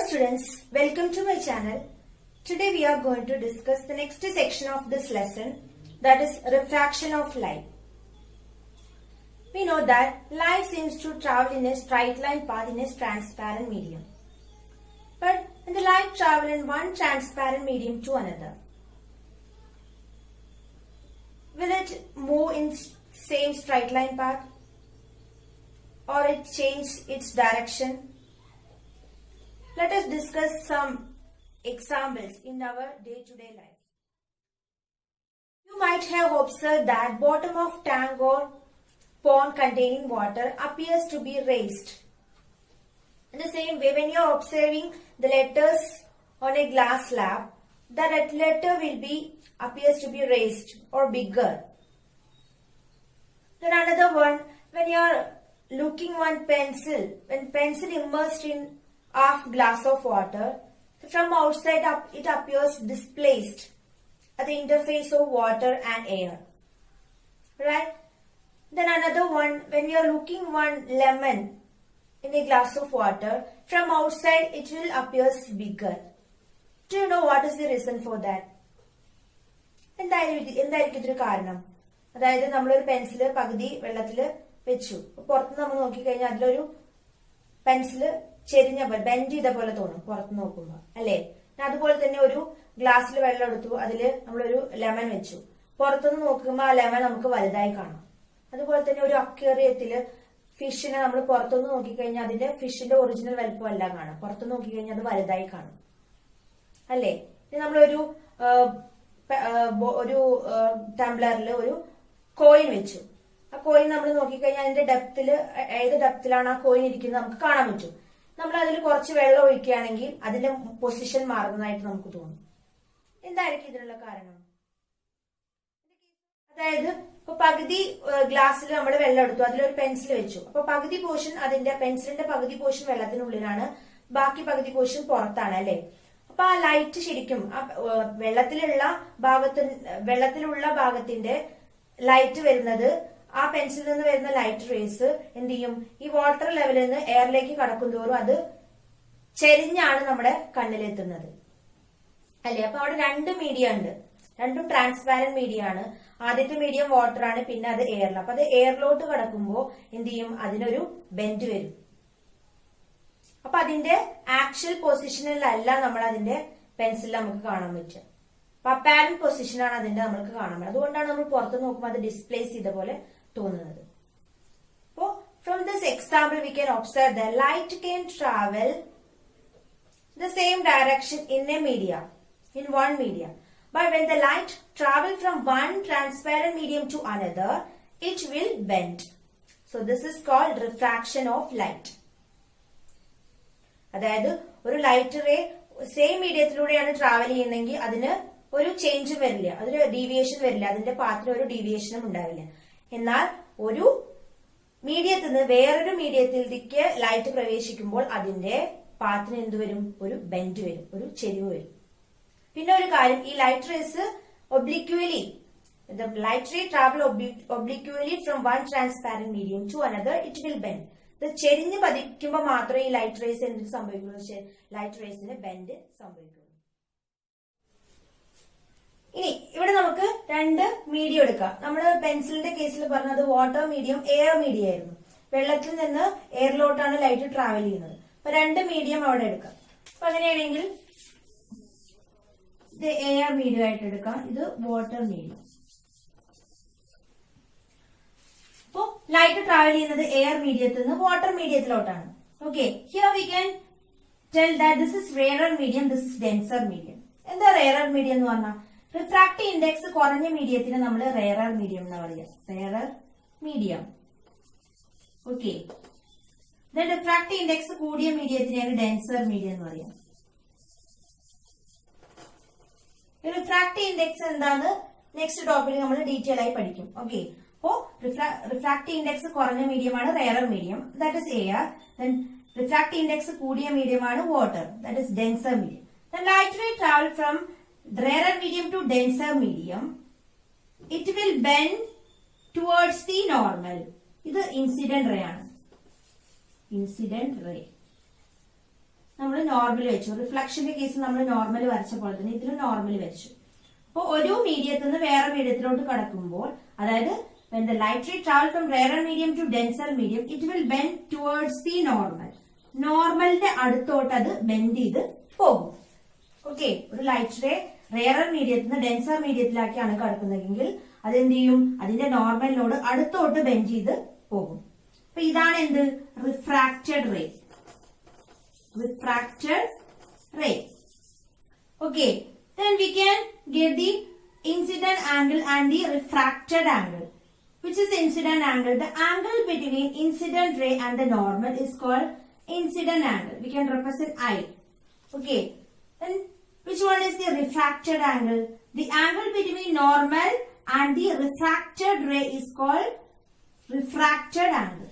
Hello students, welcome to my channel. Today we are going to discuss the next section of this lesson, that is refraction of light. We know that light seems to travel in a straight line path in a transparent medium. But when the light travels in one transparent medium to another, will it move in same straight line path or it change its direction? Let us discuss some examples in our day-to-day life. You might have observed that bottom of tank or pond containing water appears to be raised. In the same way, when you are observing the letters on a glass slab, that letter appears to be raised or bigger. Then another one, when you are looking one pencil, when pencil immersed in half glass of water, from outside it appears displaced at the interface of water and air. Right? Then another one, when you are looking one lemon in a glass of water, from outside it will appear bigger. Do you know what is the reason for that? എന്തായിരിക്കും ഇതിന് കാരണം? അതായത് നമ്മളൊരു pencil പകുതി വെള്ളത്തില് വെച്ചു, പുറത്ത് നമ്മൾ നോക്കിക്കഴിഞ്ഞാൽ അതിലൊരു പെൻസില് ചെരിഞ്ഞ പോലെ ബെൻഡ് ചെയ്ത പോലെ തോന്നും പുറത്ത് നോക്കുമ്പോ, അല്ലേ? അതുപോലെ തന്നെ ഒരു ഗ്ലാസ്സിൽ വെള്ളം എടുത്തു, അതില് നമ്മളൊരു ലെമൺ വെച്ചു, പുറത്തുനിന്ന് നോക്കുമ്പോ ആ ലെമൺ നമുക്ക് വലുതായി കാണാം. അതുപോലെ തന്നെ ഒരു അക്വേറിയത്തില് ഫിഷിനെ നമ്മൾ പുറത്തുനിന്ന് നോക്കിക്കഴിഞ്ഞാൽ അതിന്റെ ഫിഷിന്റെ ഒറിജിനൽ വലുപ്പം എല്ലാം കാണാം, പുറത്തുനിന്ന് നോക്കിക്കഴിഞ്ഞാൽ അത് വലുതായി കാണും, അല്ലേ? ഇനി നമ്മളൊരു ടംബ്ലറിൽ ഒരു കോയിൻ വെച്ചു, ആ കോയിൻ നമ്മൾ നോക്കിക്കഴിഞ്ഞാൽ അതിന്റെ ഡെപ്തില് ഏത് ഡെപ്തിലാണ് ആ കോയിൻ ഇരിക്കുന്നത് നമുക്ക് കാണാൻ പറ്റും. നമ്മൾ അതിൽ കുറച്ച് വെള്ളം ഒഴിക്കുകയാണെങ്കിൽ അതിന്റെ പൊസിഷൻ മാറുന്നതായിട്ട് നമുക്ക് തോന്നും. എന്തായിരിക്കും ഇതിനുള്ള കാരണം? അതായത് ഇപ്പൊ പകുതി ഗ്ലാസ്സിൽ നമ്മൾ വെള്ളം എടുത്തു, അതിലൊരു പെൻസിൽ വെച്ചു, അപ്പൊ പകുതി പോർഷൻ പെൻസിലിന്റെ പകുതി പോർഷൻ വെള്ളത്തിനുള്ളിലാണ്, ബാക്കി പകുതി പോർഷൻ പുറത്താണ്, അല്ലെ? അപ്പൊ ആ ലൈറ്റ് ശരിക്കും വെള്ളത്തിലുള്ള ഭാഗത്തിന്റെ ലൈറ്റ് വരുന്നത്, ആ പെൻസിലിൽ നിന്ന് വരുന്ന ലൈറ്റ് റേസ് എന്ത് ചെയ്യും? ഈ വാട്ടർ ലെവലിൽ നിന്ന് എയറിലേക്ക് കടക്കും തോറും അത് ചെരിഞ്ഞാണ് നമ്മുടെ കണ്ണിലെത്തുന്നത്, അല്ലെ? അപ്പൊ അവിടെ രണ്ട് മീഡിയ ഉണ്ട്, രണ്ടും ട്രാൻസ്പാരന്റ് മീഡിയ ആണ്. ആദ്യത്തെ മീഡിയം വാട്ടർ ആണ്, പിന്നെ അത് എയറിൽ. അപ്പൊ അത് എയറിലോട്ട് കടക്കുമ്പോ എന്ത് ചെയ്യും? അതിനൊരു ബെൻഡ് വരും. അപ്പൊ അതിന്റെ ആക്ച്വൽ പൊസിഷനിലല്ല നമ്മൾ അതിന്റെ പെൻസിലിൽ നമുക്ക് കാണാൻ പറ്റുക. അപ്പൊ അപ്പാരന്റ് പൊസിഷനാണ് അതിന്റെ നമ്മൾക്ക് കാണാൻ പറ്റുക. അതുകൊണ്ടാണ് നമ്മൾ പുറത്ത് നോക്കുമ്പോൾ അത് ഡിസ്പ്ലേസ് ചെയ്ത പോലെ തോന്നുന്നത്. അപ്പോ from this example we can observe the light can travel the same direction in one medium, but when the light travel from one transparent medium to another, it will bend. So this is called refraction of light. അതായത് ഒരു light ray same മീഡിയത്തിലൂടെയാണ് travel ചെയ്യുന്നതെങ്കിൽ അതിന് ഒരു ചേഞ്ചും വരില്ല, അതിന് deviation വരില്ല, അതിന്റെ പാത്തിന് ഒരു ഡീവിയേഷനും ഉണ്ടാവില്ല. എന്നാൽ ഒരു മീഡിയത്തിൽ നിന്ന് വേറൊരു മീഡിയത്തിലേക്ക് ലൈറ്റ് പ്രവേശിക്കുമ്പോൾ അതിന്റെ പാത്തിന് എന്ത് വരും? ഒരു ബെൻഡ് വരും, ഒരു ചെരിവ് വരും. പിന്നെ ഒരു കാര്യം, ഈ light rays obliquely, the light ray travel obliquely from one transparent medium to another, it will bend. ഇത് ചെരിഞ്ഞ് പതിക്കുമ്പോൾ മാത്രമേ ഈ ലൈറ്റ് റേസ് എന്ത് സംഭവിക്കുള്ളൂ? Light റേസിന് bend സംഭവിക്കുള്ളൂ. ഇനി ഇവിടെ നമുക്ക് രണ്ട് മീഡിയം എടുക്കാം. നമ്മള് പെൻസിലിന്റെ കേസിൽ പറഞ്ഞത് വാട്ടർ മീഡിയം, എയർ മീഡിയം ആയിരുന്നു. വെള്ളത്തിൽ നിന്ന് എയറിലോട്ടാണ് ലൈറ്റ് ട്രാവൽ ചെയ്യുന്നത്. അപ്പൊ രണ്ട് മീഡിയം അവിടെ എടുക്കാം. അപ്പൊ അങ്ങനെയാണെങ്കിൽ ഇത് എയർ മീഡിയം ആയിട്ട് എടുക്കാം, ഇത് വാട്ടർ മീഡിയം. അപ്പോ ലൈറ്റ് ട്രാവൽ ചെയ്യുന്നത് എയർ മീഡിയത്തിൽ നിന്ന് വാട്ടർ മീഡിയത്തിലോട്ടാണ്. Okay, here we can tell that this is rarer medium, this is denser medium. എന്താ റെയറർ മീഡിയം എന്ന് പറഞ്ഞാൽ? റിഫ്രാക്റ്റീവ് ഇൻഡെക്സ് കുറഞ്ഞ മീഡിയത്തിന് നമ്മൾ റെയറർ മീഡിയം എന്ന് പറയാം, rarer medium. Okay, refractive index കൂടിയ മീഡിയത്തിനെയാണ് ഡെൻസർ മീഡിയം എന്ന് പറയാം. റിഫ്രാക്റ്റീവ് ഇൻഡെക്സ് എന്താണ് നെക്സ്റ്റ് ടോപ്പിൽ നമ്മൾ ഡീറ്റെയിൽ ആയി പഠിക്കും. ഓക്കെ, അപ്പോ റിഫ്രാക്റ്റീവ് ഇൻഡെക്സ് കുറഞ്ഞ മീഡിയമാണ് rarer medium, that is air. Then refractive index കൂടിയ മീഡിയമാണ് water, that is denser medium. Light ray travel from rarer medium to denser medium, it will bend towards the normal. ഇത് incident ray ആണ്, incident ray. നമ്മൾ normal വെച്ചു. റിഫ്ലക്ഷന്റെ case നമ്മൾ normal വരച്ച പോലെ തന്നെ ഇതിന് നോർമൽ വെച്ചു. അപ്പൊ ഒരു മീഡിയത്തിൽ നിന്ന് വേറെ മീഡിയത്തിലോട്ട് കടക്കുമ്പോൾ, അതായത് when the light ray travel from rarer medium to denser medium, it will bend towards the normal. നോർമലിന്റെ അടുത്തോട്ട് അത് ബെൻഡ് ചെയ്ത് പോകും. ഓക്കെ, ഒരു ലൈറ്റ് റേ റേറർ മീഡിയത്തിൽ നിന്ന് ഡെൻസർ മീഡിയത്തിലാക്കിയാണ് കടക്കുന്നതെങ്കിൽ അതെന്ത് ചെയ്യും? അതിന്റെ നോർമലിനോട് അടുത്തോട്ട് ബെൻഡ് ചെയ്ത് പോകും. അപ്പൊ ഇതാണ് എന്ത്? Refracted ray. Refracted ray. Okay, then we can get the incident angle and the refracted angle. Which is incident angle? The angle between incident ray and the normal is called incident angle. We can represent I. Okay, then which one is the refracted angle? The angle between normal and the refracted ray is called refracted angle.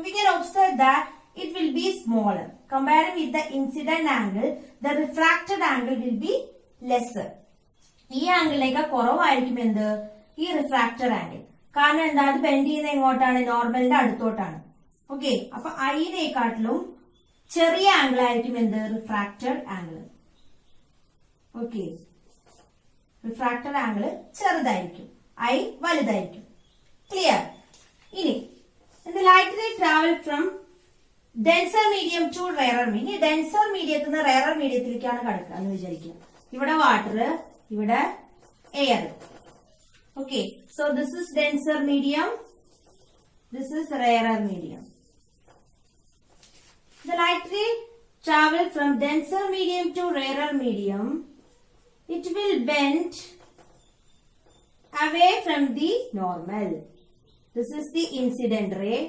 We can observe that it will be smaller. Comparing with the incident angle, the refracted angle will be lesser. ഈ ആംഗിളിലേക്ക് കുറവായിരിക്കും എന്ത്? ഈ refracted angle. കാരണം എന്താ? അത് bend ചെയ്യുന്ന എങ്ങോട്ടാണ്? നോർമലിന്റെ അടുത്തോട്ടാണ്. Okay, അപ്പൊ ഐനെക്കാട്ടിലും ചെറിയ ആംഗിൾ ആയിരിക്കും എന്ത്? Refracted angle. Okay, refracted angle ചെറുതായിരിക്കും, ഐ വലുതായിരിക്കും. ക്ലിയർ? ഇനി light ray travel from denser medium to rarer medium. Denser മീഡിയത്തിൽ നിന്ന് റേറർ മീഡിയത്തിലേക്കാണ് കടക്കുക എന്ന് വിചാരിക്കുക. ഇവിടെ വാട്ടർ, ഇവിടെ air. Okay, so this is denser medium, this is rarer medium. The light ray travel from denser medium to rarer medium. It will bend away from the normal. This is the incident ray.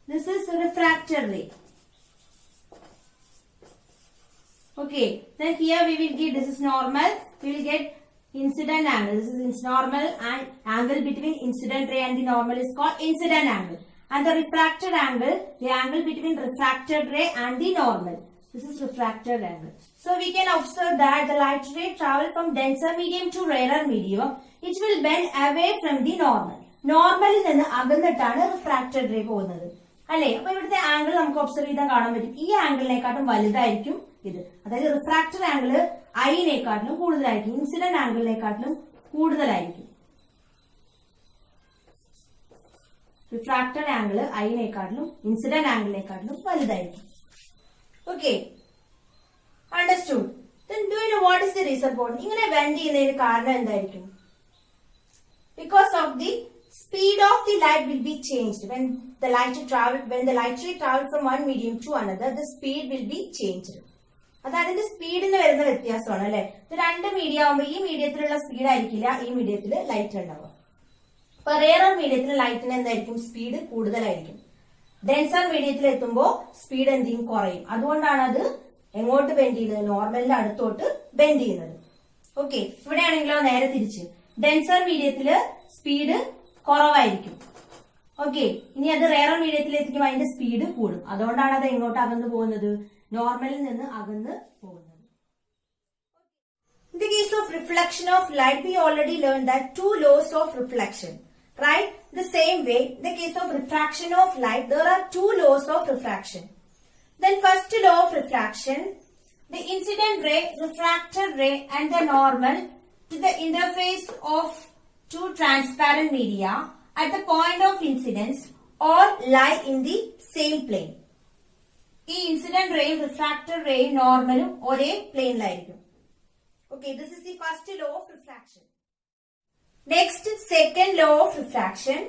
This is refracted ray. Okay, then here we will get, this is normal, we will get incident angle. This is normal, and angle between incident ray and the normal is called incident angle. And the refracted angle, the angle between refracted ray and the normal. This is refracted angle. So we can observe that the light ray travel from denser medium to rarer medium. It will bend away from the normal. നോർമലിൽ നിന്ന് അകന്നിട്ടാണ് refracted ray പോകുന്നത്, അല്ലെ? അപ്പൊ ഇവിടുത്തെ angle നമുക്ക് observe ചെയ്താൽ കാണാൻ പറ്റും. ഈ ആംഗിളിനെക്കാട്ടും വലുതായിരിക്കും ഇത്. അതായത് റിഫ്രാക്റ്റഡ് ആംഗിൾ ഐനെക്കാട്ടിലും കൂടുതലായിരിക്കും, ഇൻസിഡന്റ് ആംഗിളിനെക്കാട്ടിലും കൂടുതലായിരിക്കും. റിഫ്രാക്റ്റഡ് ആംഗിൾ ഐനെക്കാട്ടിലും ഇൻസിഡന്റ് ആംഗിളിനെക്കാട്ടിലും വലുതായിരിക്കും. Okay, understood? Then do you know what is the reason for ഇങ്ങനെ ബെൻഡ് ചെയ്യുന്നതിന് കാരണം എന്തായിരിക്കും? Because of the speed of the light will be changed when the light ray travel from one medium to another, the speed will be changed. അത് അതിന്റെ സ്പീഡിന് വരുന്ന വ്യത്യാസമാണ്, അല്ലെ? ഇത് രണ്ട് മീഡിയം ആകുമ്പോൾ ഈ മീഡിയത്തിലുള്ള സ്പീഡ് ആയിരിക്കില്ല ഈ മീഡിയത്തിൽ ലൈറ്റ് ഉണ്ടാവുക. അപ്പൊ റേറർ മീഡിയത്തിൽ ലൈറ്റിന് എന്തായിരിക്കും? സ്പീഡ് കൂടുതലായിരിക്കും. ഡെൻസർ മീഡിയത്തിൽ എത്തുമ്പോൾ സ്പീഡ് എന്തെങ്കിലും കുറയും. അതുകൊണ്ടാണ് അത് എങ്ങോട്ട് ബെൻഡ് ചെയ്യുന്നത്? നോർമലിന്റെ അടുത്തോട്ട് ബെൻഡ് ചെയ്യുന്നത്. ഓക്കെ, ഇവിടെയാണെങ്കിലോ നേരെ തിരിച്ച്, ഡെൻസർ മീഡിയത്തില് സ്പീഡ് കുറവായിരിക്കും. ഓക്കെ, ഇനി അത് റേറർ മീഡിയത്തിൽ എത്തിക്കുമ്പോൾ അതിന്റെ സ്പീഡ് കൂടും. അതുകൊണ്ടാണ് അത് എങ്ങോട്ട് അകന്നു പോകുന്നത്? നോർമലിൽ നിന്ന് അകന്ന് പോകുന്നത്. In the case of reflection of light, we already learned that two laws of reflection, right? The same way, in the case of refraction of light, there are two laws of refraction. Then first law of refraction, the incident ray, refracted ray and the normal to the interface of two transparent media at the point of incidence all lie in the same plane. ഈ incident റേയും refracted റേയും നോർമലും ഒരേ പ്ലെയിനിലായിരിക്കും. Okay, this is the first law of refraction. Next, second law of refraction.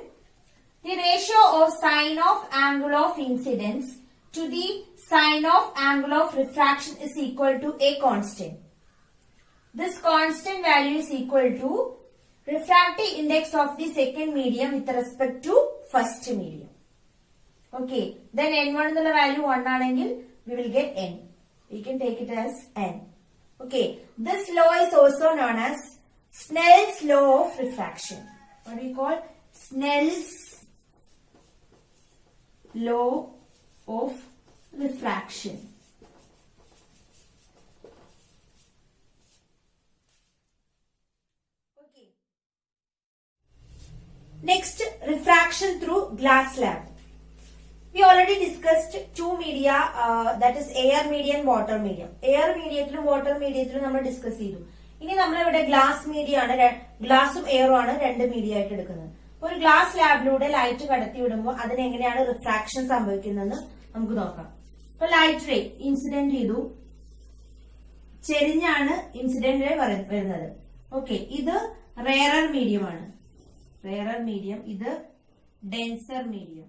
The ratio of sine of angle of incidence to the sine of angle of refraction is equal to a constant. This constant value is equal to refractive index of the second medium with respect to first medium. Okay, then n1 എന്നുള്ള value 1 ആണെങ്കിൽ we will get n. We can take it as n. Okay, this law is also known as Snell's law of refraction. What do we call? Snell's law of refraction. Okay. Next, refraction through glass slab. We already discussed two media, that is air medium and water medium. Air medium water medium നമ്മൾ discuss ചെയ്തു. ഇനി നമ്മളിവിടെ glass media ആണ്, ഗ്ലാസും എയറും ആണ് രണ്ട് media ആയിട്ട് എടുക്കുന്നത്. ഒരു ഗ്ലാസ് ലാബിലൂടെ ലൈറ്റ് കടത്തി വിടുമ്പോൾ അതിനെങ്ങനെയാണ് റിഫ്രാക്ഷൻ സംഭവിക്കുന്നതെന്ന് നമുക്ക് നോക്കാം. ഇപ്പൊ ലൈറ്റ് റേ ഇൻസിഡന്റ് ചെയ്തു, ചെരിഞ്ഞാണ് ഇൻസിഡന്റ് റേ വരുന്നത്. ഓക്കെ, ഇത് റേറർ മീഡിയം ആണ്, റേറർ മീഡിയം, ഇത് ഡെൻസർ മീഡിയം.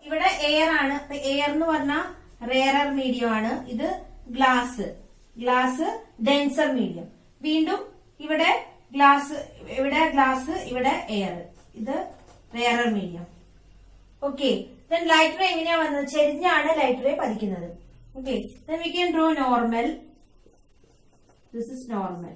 ഇവിടെ എയർ ആണ്, എയർ എന്ന് പറഞ്ഞാൽ റേറർ മീഡിയം ആണ്, ഇത് ഗ്ലാസ്, ഗ്ലാസ് ഡെൻസർ മീഡിയം. വീണ്ടും ഇവിടെ ഗ്ലാസ്, ഇവിടെ എയർ, ഇത് rarer medium. Okay, then light ray എങ്ങനെയാ വന്നത്? ചെരിഞ്ഞാണ് ലൈറ്റ് റേ പതിക്കുന്നത്. Okay, then we can draw normal. This is normal.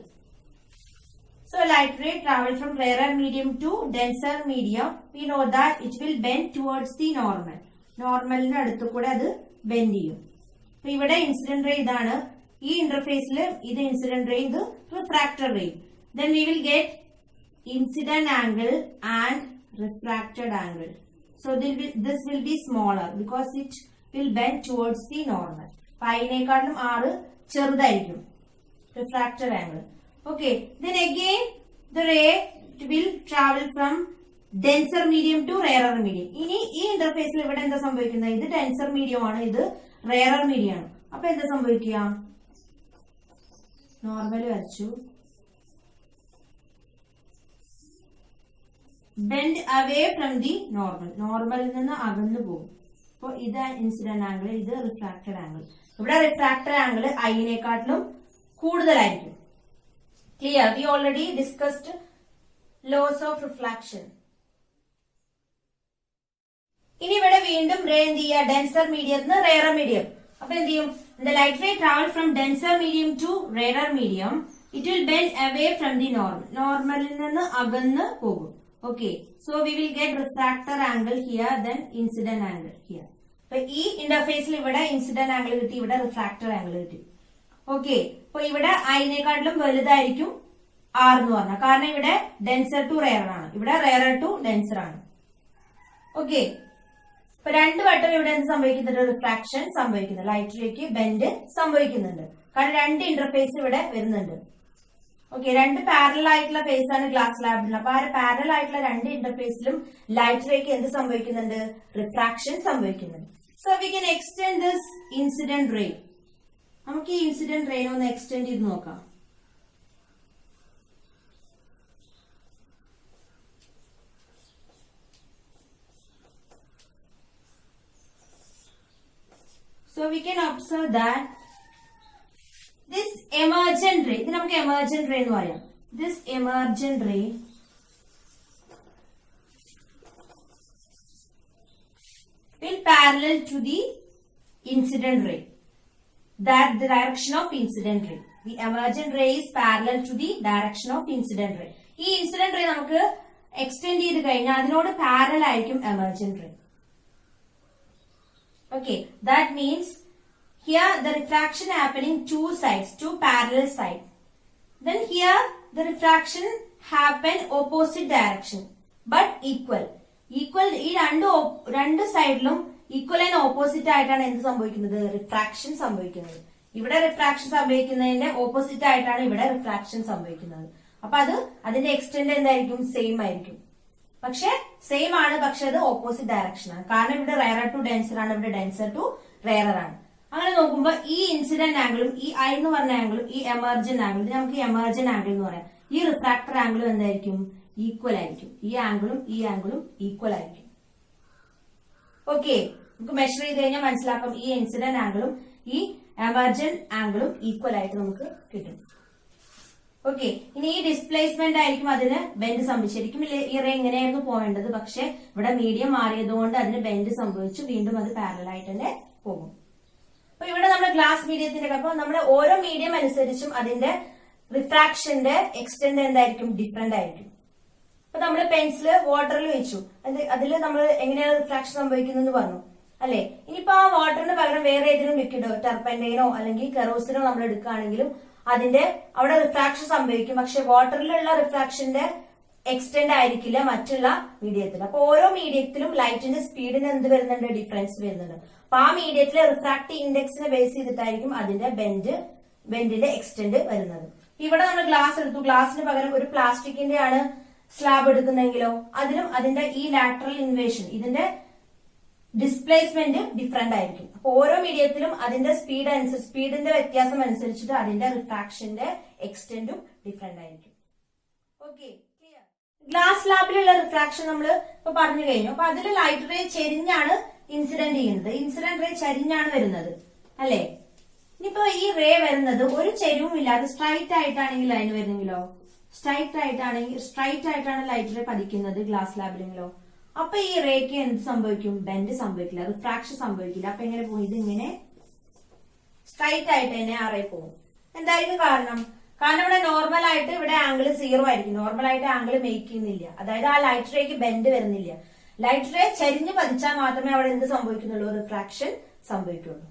So light ray travel from rarer medium to denser medium. We know that it will bend towards the normal. നോർമലിന്റെ അടുത്ത് കൂടെ അത് bend ചെയ്യും. അപ്പൊ ഇവിടെ incident ray ഇതാണ്, ഈ ഇന്റർഫേസിൽ ഇത് ഇൻസിഡന്റ് റേ, ഇത് refracted ray. Then we will get incident angle and refracted angle. So this will be smaller because it will bend towards the normal. അപ്പൊ അതിനേക്കാളും ആറ് ചെറുതായിരിക്കും refracted angle. Okay, then again the ray will travel from denser medium to rarer medium. ഇനി ഈ ഇന്റർഫേസിൽ ഇവിടെ എന്താ സംഭവിക്കുന്നത്? ഇത് ഡെൻസർ മീഡിയം ആണ്, ഇത് റേറർ മീഡിയം ആണ്. അപ്പൊ എന്താ സംഭവിക്കുക? നോർമൽ വരച്ചു, bend away from the normal, നോർമലിൽ നിന്ന് അകന്നു പോകും. അപ്പൊ ഇത് ഇൻസിഡന്റ് ആംഗിൾ, ഇത് റിഫ്രാക്റ്റഡ് ആംഗിൾ. ഇവിടെ റിഫ്രാക്റ്റഡ് ആംഗിൾ ഐനെക്കാട്ടിലും കൂടുതലായിരിക്കും. Clear? We already discussed laws of reflection. ഇനി ഇവിടെ വീണ്ടും റേ എന്ത് ചെയ്യുക? Denser medium rarer medium. അപ്പൊ എന്ത് ചെയ്യും? The light ray travel from denser medium to rarer medium. It will bend away from the normal. നോർമലിൽ നിന്ന് അകന്ന് പോകും. Okay, so we will get refractor angle here, then incident angle here. അപ്പൊ ഈ ഇന്റർഫേസിൽ ഇവിടെ incident angle കിട്ടി, ഇവിടെ refractor angle കിട്ടി. Okay, അപ്പൊ ഇവിടെ ഐനെക്കാട്ടിലും വലുതായിരിക്കും ആർ എന്ന് പറഞ്ഞാൽ, കാരണം ഇവിടെ ഡെൻസർ ടു റേറർ ആണ്, ഇവിടെ റേറർ ടു ഡെൻസർ ആണ്. ഓക്കെ, ഇപ്പൊ രണ്ടു വട്ടം ഇവിടെ എന്ത് സംഭവിക്കുന്നുണ്ട്? റിഫ്രാക്ഷൻ സംഭവിക്കുന്നുണ്ട്, ലൈറ്റ് റേക്ക് ബെൻഡ് സംഭവിക്കുന്നുണ്ട്, കാരണം രണ്ട് ഇന്റർഫേസ് ഇവിടെ വരുന്നുണ്ട്. ഓക്കെ, രണ്ട് പാരലൽ ആയിട്ടുള്ള ഫേസ് ആണ് ഗ്ലാസ് ലാബിലുള്ള. അപ്പൊ ആ പാരലൽ ആയിട്ടുള്ള രണ്ട് ഇന്റർഫേസിലും ലൈറ്റ് റേക്ക് എന്ത് സംഭവിക്കുന്നുണ്ട്? റിഫ്രാക്ഷൻ സംഭവിക്കുന്നുണ്ട്. So we can extend this incident ray. നമുക്ക് ഈ ഇൻസിഡന്റ് റേ ഒന്ന് എക്സ്റ്റെൻഡ് ചെയ്ത് നോക്കാം. So we can observe that this emergent ray, ഇത് നമുക്ക് emergent ray എന്ന് പറയാം. This emergent ray will parallel to the incident ray. That the direction of incident ray. The emergent ray is parallel to the direction of incident ray. ഈ incident ray നമുക്ക് extend ചെയ്ത് കഴിഞ്ഞാൽ അതിനോട് parallel ആയിരിക്കും emergent ray. Okay, that means here the refraction happening two sides, two parallel sides. Then here the refraction happen opposite direction but equal. Equal ഈ രണ്ട് സൈഡിലും equal and opposite ആയിട്ടാണ് എന്ത് സംഭവിക്കുന്നത്? റിഫ്രാക്ഷൻ സംഭവിക്കുന്നത്. ഇവിടെ റിഫ്രാക്ഷൻ സംഭവിക്കുന്നതിന്റെ ഓപ്പോസിറ്റ് ആയിട്ടാണ് ഇവിടെ റിഫ്രാക്ഷൻ സംഭവിക്കുന്നത്. അപ്പൊ അതിന്റെ എക്സ്റ്റെന്റ് എന്തായിരിക്കും? സെയിം ആയിരിക്കും. പക്ഷെ സെയിം ആണ്, പക്ഷെ അത് ഓപ്പോസിറ്റ് ഡയറക്ഷൻ ആണ്. കാരണം ഇവിടെ റേറർ ടു ഡെൻസർ ആണ്, ഇവിടെ ഡെൻസർ ടു റേറർ ആണ്. അങ്ങനെ നോക്കുമ്പോൾ ഈ ഇൻസിഡന്റ് ആംഗിളും ഈ ഐ എന്ന് പറഞ്ഞ ആംഗിളും ഈ എമർജന്റ് ആംഗിളും, നമുക്ക് എമർജന്റ് ആംഗിൾ എന്ന് പറയാം. ഈ റിഫ്രാക്ടർ ആംഗിളും എന്തായിരിക്കും? ഈക്വൽ ആയിരിക്കും. ഈ ആംഗിളും ഈക്വൽ ആയിരിക്കും. ഓക്കെ, നമുക്ക് മെഷർ ചെയ്ത് കഴിഞ്ഞാൽ മനസ്സിലാക്കാം ഈ ഇൻസിഡന്റ് ആംഗിളും ഈ എമർജന്റ് ആംഗിളും ഈക്വൽ ആയിട്ട് നമുക്ക് കിട്ടും. ഓക്കെ, ഇനി ഈ ഡിസ്പ്ലേസ്മെന്റ് ആയിരിക്കും അതിന് ബെൻഡ് സംഭവിച്ചിരിക്കും. ഈ റേ എങ്ങനെയായിരുന്നു പോകേണ്ടത്, പക്ഷെ ഇവിടെ മീഡിയം മാറിയതുകൊണ്ട് അതിന് ബെൻഡ് സംഭവിച്ചു, വീണ്ടും അത് പാരലൽ ആയിട്ട് തന്നെ പോകും. അപ്പൊ ഇവിടെ നമ്മുടെ ഗ്ലാസ് മീഡിയത്തിന്റെ, അപ്പൊ നമ്മുടെ ഓരോ മീഡിയം അനുസരിച്ചും അതിന്റെ റിഫ്രാക്ഷന്റെ എക്സ്റ്റെന്റ് എന്തായിരിക്കും? ഡിഫറെന്റ് ആയിരിക്കും. അപ്പൊ നമ്മൾ പെൻസില് വാട്ടറിൽ വെച്ചു, അതിൽ നമ്മൾ എങ്ങനെയാണ് റിഫ്രാക്ഷൻ സംഭവിക്കുന്നത് പറഞ്ഞു അല്ലെ. ഇനിയിപ്പോ ആ വാട്ടറിന് പകരം വേറെ ഏതെങ്കിലും ലിക്വിഡോ ടർപ്പന്റൈനോ അല്ലെങ്കിൽ കെറോസിനോ നമ്മൾ എടുക്കുകയാണെങ്കിലും അതിന്റെ അവിടെ റിഫ്രാക്ഷൻ സംഭവിക്കും. പക്ഷെ വാട്ടറിലുള്ള റിഫ്രാക്ഷന്റെ എക്സ്റ്റെൻഡ് ആയിരിക്കില്ല മറ്റുള്ള മീഡിയത്തിൽ. അപ്പൊ ഓരോ മീഡിയത്തിലും ലൈറ്റിന്റെ സ്പീഡിന് എന്ത് വരുന്നുണ്ട്, ഡിഫറൻസ് വരുന്നുണ്ട്. അപ്പൊ ആ മീഡിയത്തിലെ റിഫ്രാക്റ്റീവ് ഇൻഡെക്സിനെ ബേസ് ചെയ്തിട്ടായിരിക്കും അതിന്റെ ബെൻഡിന്റെ എക്സ്റ്റെൻഡ് വരുന്നത്. ഇവിടെ നമ്മൾ ഗ്ലാസ് എടുത്തു, ഗ്ലാസിന് പകരം ഒരു പ്ലാസ്റ്റിക്കിന്റെ ആണ് സ്ലാബ് എടുക്കുന്നെങ്കിലോ അതിലും അതിന്റെ ഈ ലാറ്ററൽ ഇൻവേഷൻ, ഇതിന്റെ ഡിസ്പ്ലേസ്മെന്റ് ഡിഫറെന്റ് ആയിരിക്കും. അപ്പൊ ഓരോ മീഡിയത്തിലും അതിന്റെ സ്പീഡിന്റെ വ്യത്യാസം അനുസരിച്ചിട്ട് അതിന്റെ റിഫ്രാക്ഷന്റെ എക്സ്റ്റെൻഡും ഡിഫറെന്റ് ആയിരിക്കും. Okay, clear. ഗ്ലാസ് സ്ലാബിലുള്ള റിഫ്രാക്ഷൻ നമ്മൾ ഇപ്പൊ പറഞ്ഞു കഴിഞ്ഞു. അപ്പൊ അതിൽ ലൈറ്റ് റേ ചെരിഞ്ഞാണ് ഇൻസിഡന്റ് ചെയ്യുന്നത്. ഇൻസിഡന്റ് റേ ചരിഞ്ഞാണ് വരുന്നത് അല്ലെ. ഇനിയിപ്പോ ഈ റേ വരുന്നത് ഒരു ചെരിവും ഇല്ലാതെ സ്ട്രൈറ്റ് ആയിട്ടാണെങ്കിൽ അതിന് വരുന്നെങ്കിലോ, സ്ട്രൈറ്റ് ആയിട്ടാണ് ലൈറ്റ് റേ പതിക്കുന്നത് ഗ്ലാസ് സ്ലാബിലെങ്കിലോ, അപ്പൊ ഈ റേക്ക് എന്ത് സംഭവിക്കും, ബെൻഡ് സംഭവിക്കില്ല, റിഫ്രാക്ഷൻ സംഭവിക്കില്ല. അപ്പൊ എങ്ങനെ പോകും, ഇതിങ്ങനെ സ്ട്രൈറ്റ് ആയിട്ട് തന്നെ ആ റേ പോകും. എന്തായിരിക്കും കാരണം ഇവിടെ നോർമൽ ആയിട്ട് ഇവിടെ ആംഗിൾ 0 ആയിരിക്കും. നോർമൽ ആയിട്ട് ആംഗിൾ മേക്ക് ചെയ്യുന്നില്ല, അതായത് ആ ലൈറ്റ് റേക്ക് ബെൻഡ് വരുന്നില്ല. ലൈറ്റ് റേ ചരിഞ്ഞ് പതിച്ചാൽ മാത്രമേ അവിടെ എന്ത് സംഭവിക്കുന്നുള്ളൂ, റിഫ്രാക്ഷൻ സംഭവിക്കുള്ളൂ.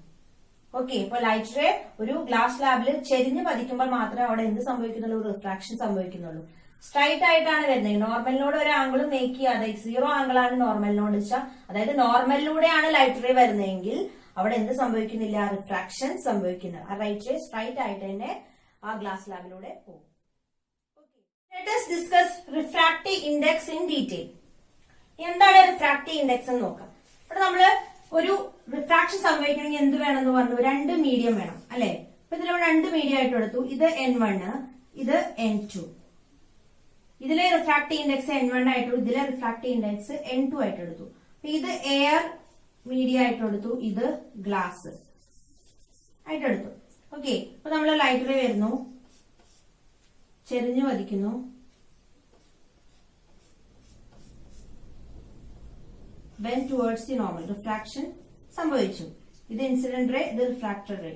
ഓക്കെ, ഇപ്പൊ ലൈറ്റ് റേ ഒരു ഗ്ലാസ് സ്ലാബിൽ ചെരിഞ്ഞ് പതിക്കുമ്പോൾ മാത്രമേ അവിടെ എന്ത് സംഭവിക്കുന്നുള്ളൂ, റിഫ്രാക്ഷൻ സംഭവിക്കുന്നുള്ളൂ. സ്ട്രൈറ്റ് ആയിട്ടാണ് വരുന്നത്, നോർമലിനോട് ഒരു ആംഗിൾ മേക്ക് ചെയ്യാതെ 0 ആംഗിൾ ആണ് നോർമലിനോട് വെച്ചാൽ, അതായത് നോർമലിലൂടെയാണ് ലൈറ്റ് റേ വരുന്നതെങ്കിൽ അവിടെ എന്ത് സംഭവിക്കുന്നില്ല, റിഫ്രാക്ഷൻ സംഭവിക്കുന്നത്. ആ ലൈറ്റ് റേ സ്ട്രൈറ്റ് ആയിട്ട് തന്നെ ആ ഗ്ലാസ് സ്ലാബിലൂടെ പോകും. Let us discuss refractive index in detail. എന്താണ് റിഫ്രാക്റ്റീവ് ഇൻഡെക്സ് എന്ന് നോക്കാം. ഇവിടെ നമ്മള് ഒരു റിഫ്രാക്ഷൻ സംഭവിക്കണമെങ്കിൽ എന്ത് വേണമെന്ന് പറഞ്ഞു, 2 മീഡിയം വേണം അല്ലെ. അപ്പൊ ഇതിൽ 2 മീഡിയം ആയിട്ട് എടുത്തു. ഇത് N1, ഇത് N2. ഇതിലെ റിഫ്രാക്റ്റീവ് ഇൻഡെക്സ് N1 ആയിട്ട്, ഇതിലെ റിഫ്രാക്റ്റീവ് ഇൻഡെക്സ് N2 ആയിട്ട് എടുത്തു. അപ്പൊ ഇത് എയർ മീഡിയം ആയിട്ട് എടുത്തു, ഇത് ഗ്ലാസ് ആയിട്ട് എടുത്തു. ഓക്കെ, അപ്പൊ നമ്മൾ ലൈറ്റ് റേ വരുന്നു, ചെരിഞ്ഞു പതിക്കുന്നു, bend towards the normal, refraction സംഭവിച്ചു. ഇത് ഇൻസിഡന്റ് റേ, ഇത് റിഫ്രാക്റ്റഡ് റേ.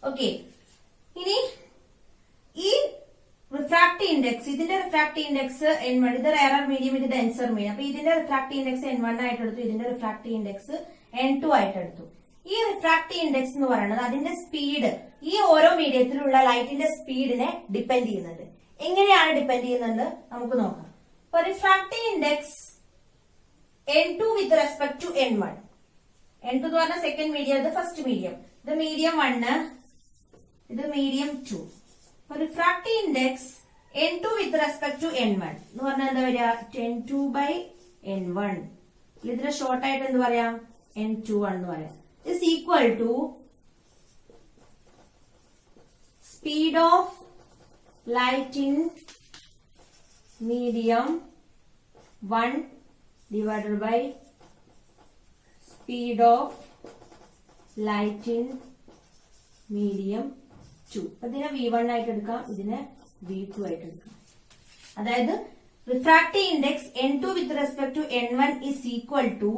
ഓക്കെ, ഇനി ഈ റിഫ്രാക്റ്റീവ് ഇൻഡെക്സ്, ഇതിന്റെ റിഫ്രാക്റ്റീവ് ഇൻഡെക്സ് N1, ഇത് റെയറർ മീഡിയം, ഇത് ഡെൻസർ മീഡിയം. അപ്പൊ ഇതിന്റെ റിഫ്രാക്റ്റീവ് ഇൻഡെക്സ് N1 ആയിട്ട് എടുത്തു, ഇതിന്റെ റിഫ്രാക്റ്റീവ് ഇൻഡെക്സ് N2 ആയിട്ട് എടുത്തു. ഈ റിഫ്രാക്റ്റീവ് ഇൻഡെക്സ് എന്ന് പറയുന്നത് അതിന്റെ സ്പീഡ്, ഈ ഓരോ മീഡിയത്തിലുള്ള ലൈറ്റിന്റെ സ്പീഡിനെ ഡിപ്പെൻഡ് ചെയ്യുന്നുണ്ട്. എങ്ങനെയാണ് ഡിപ്പെൻഡ് ചെയ്യുന്നത് നമുക്ക് നോക്കാം. അപ്പൊ refractive index N2 with respect to N1. N2 എന്ന് പറഞ്ഞാൽ സെക്കൻഡ് മീഡിയം, ഇത് ഫസ്റ്റ് മീഡിയം, ഇത് മീഡിയം 1, ഇത് medium 2. Refractive index N2 with respect to N1 എന്ന് പറഞ്ഞാൽ എന്താ വരിക, N2/N1. ഇതിന്റെ ഷോർട്ട് ആയിട്ട് എന്ത് പറയാം, N21 എന്ന് പറയാം. is equal to speed of light in medium 1 divided by speed of light in medium 2. ഇതിനെ V1 ആയിട്ട് എടുക്കാം, ഇതിനെ V2 ആയിട്ട് എടുക്കാം. അതായത് refractive index N2 with respect to N1 is equal to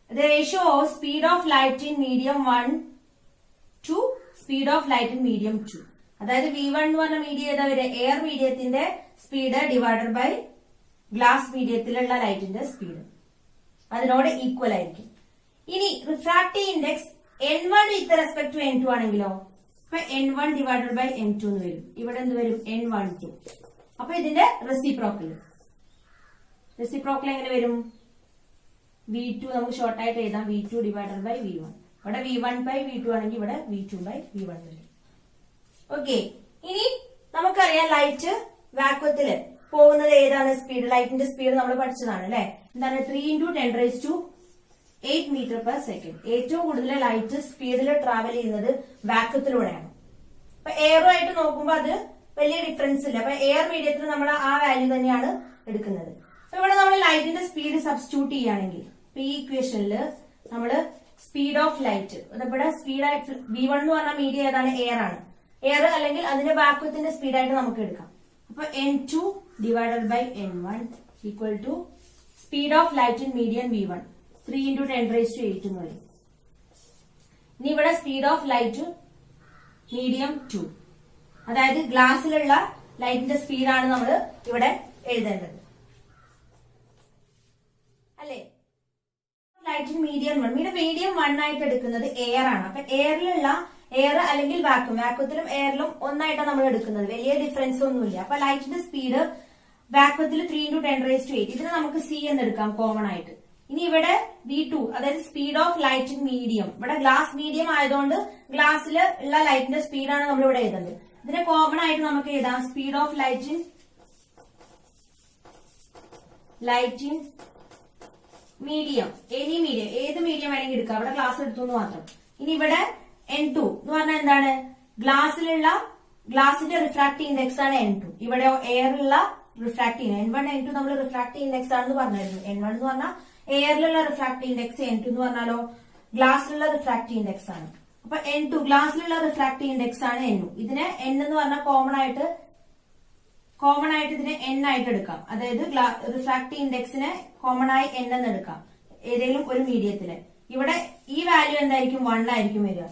the ratio of speed of light in medium 1 to speed of light in medium 2. അതായത് V1 എന്ന് പറഞ്ഞ മീഡിയം ഏതാ വരെ, എയർ മീഡിയത്തിന്റെ സ്പീഡ് ഡിവൈഡഡ് ബൈ ഗ്ലാസ് മീഡിയത്തിലുള്ള ലൈറ്റിന്റെ speed, അതിനോട് equal ആയിരിക്കും. ഇനി refractive index N1 with respect to N2 ആണെങ്കിലോ, അപ്പൊ N1 ഡിവൈഡഡ് ബൈ N2 എന്ന് വരും. ഇവിടെ എന്ത് വരും, N12. അപ്പൊ ഇതിന്റെ റെസിപ്രോക്കൽ എങ്ങനെ വരും, V2 നമുക്ക് ഷോർട്ട് ആയിട്ട് എഴുതാം, V2 ഡിവൈഡഡ് ബൈ V1. ഇവിടെ V1/V2 ആണെങ്കിൽ ഇവിടെ V2/V1 വരും. ഓക്കെ, ഇനി നമുക്കറിയാം ലൈറ്റ് വാക്വത്തില് പോകുന്നത് ഏതാണ് സ്പീഡ്, ലൈറ്റിന്റെ സ്പീഡ് നമ്മൾ പഠിച്ചതാണ് അല്ലെ. എന്താണ്, 3 × 10⁸8 m/s. ഏറ്റവും കൂടുതൽ ലൈറ്റ് സ്പീഡിൽ ട്രാവൽ ചെയ്യുന്നത് വാക്വത്തിലൂടെയാണ്. അപ്പൊ എയറുമായിട്ട് നോക്കുമ്പോൾ അത് വലിയ ഡിഫറൻസ് ഇല്ല. അപ്പൊ എയർ മീഡിയത്തിൽ നമ്മൾ ആ വാല്യൂ തന്നെയാണ് എടുക്കുന്നത്. അപ്പൊ ഇവിടെ നമ്മൾ ലൈറ്റിന്റെ സ്പീഡ് സബ്സ്റ്റിറ്റ്യൂട്ട് ചെയ്യുകയാണെങ്കിൽ ഈ ഇക്വേഷനിൽ നമ്മള് സ്പീഡ് ഓഫ് ലൈറ്റ്, ഇവിടെ സ്പീഡായിട്ട് V1 എന്ന് പറഞ്ഞ മീഡിയം ഏതാണ്, എയർ ആണ്. എയർ അല്ലെങ്കിൽ അതിന്റെ വാക്വത്തിന്റെ സ്പീഡായിട്ട് നമുക്ക് എടുക്കാം. അപ്പൊ N2 divided by N1 equal to speed of light in medium V1, 3 × 10⁸8 എന്ന് പറയും. ഇനി ഇവിടെ സ്പീഡ് ഓഫ് ലൈറ്റ് മീഡിയം 2, അതായത് ഗ്ലാസ്സിലുള്ള ലൈറ്റിന്റെ സ്പീഡാണ് നമ്മൾ ഇവിടെ എഴുതേണ്ടത് അല്ലേ. ലൈറ്റിൻ മീഡിയം 1 മീഡിയം 1 ആയിട്ട് എടുക്കുന്നത് എയർ ആണ്. അപ്പൊ എയറിലുള്ള എയർ അല്ലെങ്കിൽ വാക്വത്തിലും എയറിലും ഒന്നായിട്ടാണ് നമ്മൾ എടുക്കുന്നത്. വലിയ ഡിഫറൻസ് ഒന്നുമില്ല. അപ്പൊ ലൈറ്റിന്റെ സ്പീഡ് വാക്വത്തിൽ 3 × 10⁸. ഇതിന് നമുക്ക് സി എന്ന് എടുക്കാം കോമൺ ആയിട്ട്. ഇനി ഇവിടെ V2 അതായത് speed of light in medium. ഇവിടെ ഗ്ലാസ് മീഡിയം ആയതുകൊണ്ട് ഗ്ലാസ്സിൽ ഉള്ള ലൈറ്റിന്റെ സ്പീഡാണ് നമ്മൾ ഇവിടെ എഴുതുന്നത്. ഇതിനെ കോമൺ ആയിട്ട് നമുക്ക് എഴുതാം speed of light in medium. ഏത് മീഡിയം വേണമെങ്കിൽ എടുക്കാം. ഇവിടെ ഗ്ലാസ് എടുത്തു എന്ന് മാത്രം. ഇനി ഇവിടെ N2 എന്ന് പറഞ്ഞാൽ എന്താണ്? ഗ്ലാസിന്റെ റിഫ്രാക്റ്റീവ് ഇൻഡെക്സ് ആണ് N2. ഇവിടെ എയറിലുള്ള റിഫ്രാക്റ്റീവ് N1 N2 നമ്മൾ റിഫ്രാക്റ്റീവ് ഇൻഡെക്സ് ആണെന്ന് പറഞ്ഞിരുന്നു. N1 എന്ന് പറഞ്ഞാൽ എയറിലുള്ള റിഫ്രാക്റ്റീവ് ഇൻഡെക്സ്, N2 എന്ന് പറഞ്ഞാലോ ഗ്ലാസ്സിലുള്ള റിഫ്രാക്റ്റീവ് ഇൻഡെക്സ് ആണ്. അപ്പൊ N2 ഗ്ലാസ്സിലുള്ള റിഫ്രാക്റ്റീവ് ഇൻഡെക്സ് ആണ് N2. ഇതിനെ N എന്ന് പറഞ്ഞാൽ കോമൺ ആയിട്ട് ഇതിനെ N ആയിട്ട് എടുക്കാം. അതായത് റിഫ്രാക്റ്റീവ് ഇൻഡെക്സിനെ കോമൺ ആയി N എന്ന് എടുക്കാം ഏതെങ്കിലും ഒരു മീഡിയത്തില്. ഇവിടെ ഈ വാല്യൂ എന്തായിരിക്കും? 1 ആയിരിക്കും വരിക.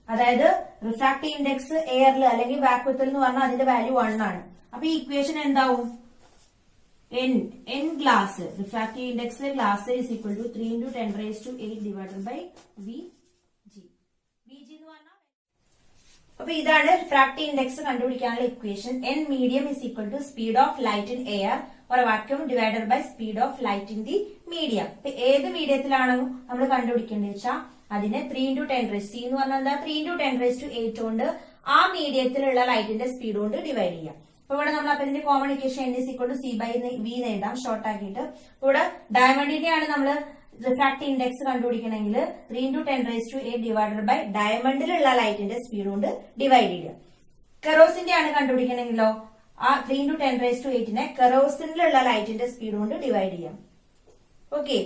അതായത് റിഫ്രാക്റ്റീവ് ഇൻഡെക്സ് എയറിൽ അല്ലെങ്കിൽ വാക്വത്തിൽ എന്ന് പറഞ്ഞാൽ അതിന്റെ വാല്യൂ 1 ആണ്. അപ്പൊ ഈ ഇക്വേഷൻ എന്താവും? N glass refractive index glass is equal to 3 × 10⁸ divided by VG എന്ന് പറഞ്ഞാൽ. അപ്പൊ ഇതാണ് റിഫ്രാക്റ്റീവ് ഇൻഡെക്സ് കണ്ടുപിടിക്കാനുള്ള equation. N medium is equal to speed of light in air or vacuum divided by speed of light in the medium. ഏത് മീഡിയത്തിലാണോ നമ്മൾ കണ്ടുപിടിക്കേണ്ടത് വെച്ചാൽ അതിനെ 3 × 10⁸ C എന്ന് പറഞ്ഞാൽ എന്താ? 3 × 10⁸ കൊണ്ട് ആ മീഡിയത്തിലുള്ള ലൈറ്റിന്റെ സ്പീഡ് കൊണ്ട് ഡിവൈഡ് ചെയ്യാം. അപ്പൊ ഇവിടെ നമ്മൾ അപ്പൊ ഇതിന്റെ common equation N is equal to C by V എന്ന് എഴുതാം ഷോർട്ട് ആക്കിയിട്ട്. ഇവിടെ ഡയമണ്ടിന്റെയാണ് നമ്മൾ റിഫ്രാക്റ്റീവ് ഇൻഡെക്സ് കണ്ടുപിടിക്കണമെങ്കിൽ 3 × 10⁸ ഡിവൈഡഡ് ബൈ ഡയമണ്ടിലുള്ള ലൈറ്റിന്റെ സ്പീഡ് കൊണ്ട് ഡിവൈഡ് ചെയ്യുക. കെറോസിന്റെ ആണ് കണ്ടുപിടിക്കണമെങ്കിലോ ആ 3 × 10⁸ കെറോസിനിലുള്ള ലൈറ്റിന്റെ സ്പീഡ് കൊണ്ട് ഡിവൈഡ് ചെയ്യാം. ഓക്കെ.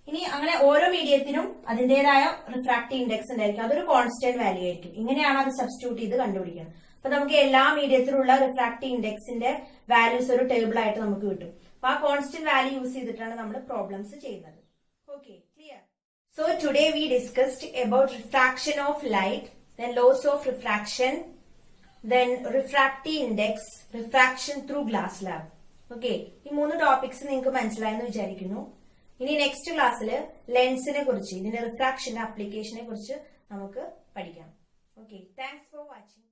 ഇനി അങ്ങനെ ഓരോ മീഡിയത്തിനും അതിന്റേതായ റിഫ്രാക്റ്റീവ് ഇൻഡെക്സ് ഉണ്ടായിരിക്കും. അതൊരു കോൺസ്റ്റന്റ് വാല്യൂ ആയിരിക്കും. ഇങ്ങനെയാണ് അത് സബ്സ്റ്റിറ്റ്യൂട്ട് ചെയ്ത് കണ്ടുപിടിക്കുന്നത്. അപ്പൊ നമുക്ക് എല്ലാ മീഡിയത്തിലുള്ള റിഫ്രാക്റ്റീവ് ഇൻഡെക്സിന്റെ വാല്യൂസ് ഒരു ടേബിൾ ആയിട്ട് നമുക്ക് കിട്ടും. അപ്പൊ ആ കോൺസ്റ്റന്റ് വാല്യൂ യൂസ് ചെയ്തിട്ടാണ് നമ്മൾ പ്രോബ്ലംസ് ചെയ്യുന്നത്. Okay, clear? So today we discussed about refraction of light, then laws of refraction, then refractive index, refraction through glass lab. Okay, ഈ 3 ടോപ്പിക്സ് നിങ്ങൾക്ക് മനസ്സിലായെന്ന് വിചാരിക്കുന്നു. ഇനി നെക്സ്റ്റ് ക്ലാസ്സിൽ ലെൻസിനെ കുറിച്ച്, ഇതിന്റെ റിഫ്രാക്ഷന്റെ ആപ്ലിക്കേഷനെ കുറിച്ച് നമുക്ക് പഠിക്കാം. Okay, thanks for watching.